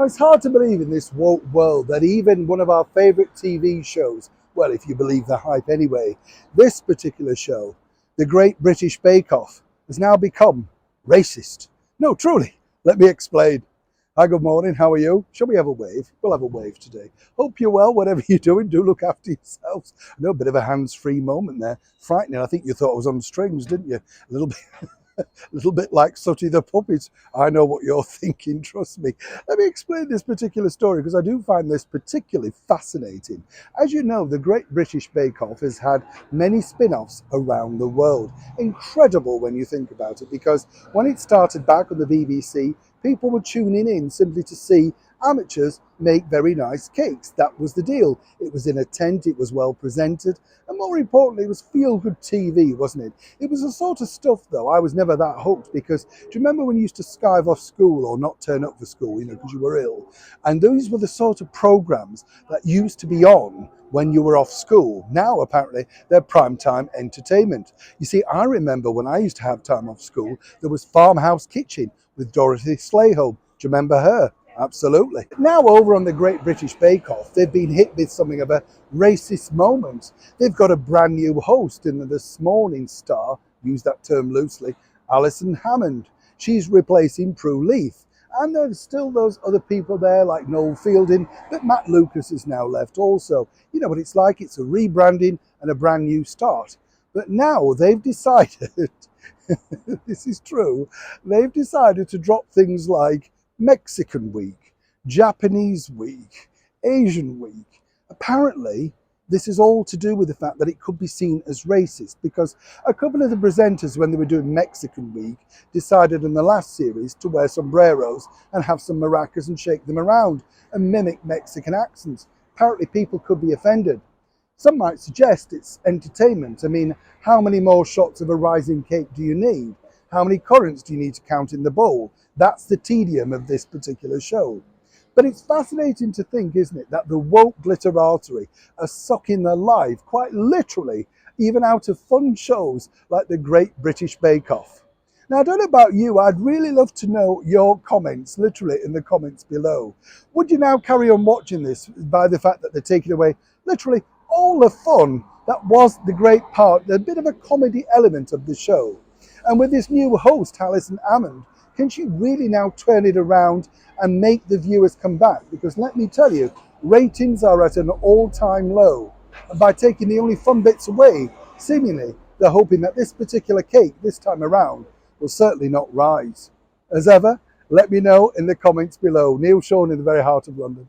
Now, it's hard to believe in this woke world that even one of our favourite TV shows, well, if you believe the hype anyway, this particular show, The Great British Bake Off, has now become racist. No, truly. Let me explain. Hi, good morning. How are you? Shall we have a wave? We'll have a wave today. Hope you're well, whatever you're doing. Do look after yourselves. I know, a bit of a hands-free moment there. Frightening. I think you thought I was on strings, didn't you? A little bit. A little bit like Sooty the Puppet. I know what you're thinking, trust me. Let me explain this particular story because I do find this particularly fascinating. As you know, the Great British Bake Off has had many spin-offs around the world. Incredible when you think about it, because when it started back on the BBC, people were tuning in simply to see amateurs make very nice cakes. That was the deal. It was in a tent, it was well presented, and more importantly, it was feel-good TV, wasn't it? It was the sort of stuff, though, I was never that hooked, because do you remember when you used to skive off school or not turn up for school, because you were ill? And those were the sort of programs that used to be on when you were off school. Now, apparently, they're primetime entertainment. You see, I remember when I used to have time off school, there was Farmhouse Kitchen with Dorothy Slayholm. Do you remember her? Absolutely. Now over on the Great British Bake Off, they've been hit with something of a racist moment. They've got a brand new host in the This Morning star, use that term loosely, Alison Hammond. She's replacing Prue Leith. And there's still those other people there like Noel Fielding, but Matt Lucas is now left also. You know what it's like, it's a rebranding and a brand new start. But now they've decided, this is true, they've decided to drop things like Mexican week, Japanese week, Asian week. Apparently, this is all to do with the fact that it could be seen as racist, because a couple of the presenters, when they were doing Mexican week, decided in the last series to wear sombreros and have some maracas and shake them around and mimic Mexican accents. Apparently, people could be offended. Some might suggest it's entertainment. I mean, how many more shots of a rising cake do you need? How many currants do you need to count in the bowl? That's the tedium of this particular show. But it's fascinating to think, isn't it, that the woke glitterati are sucking their life, quite literally, even out of fun shows like the Great British Bake Off. Now, I don't know about you, I'd really love to know your comments, literally in the comments below. Would you now carry on watching this by the fact that they're taking away, literally, all the fun that was the great part, the bit of a comedy element of the show? And with this new host, Alison Hammond, can she really now turn it around and make the viewers come back? Because let me tell you, ratings are at an all-time low. And by taking the only fun bits away, seemingly, they're hoping that this particular cake, this time around, will certainly not rise. As ever, let me know in the comments below. Neil Sean in the very heart of London.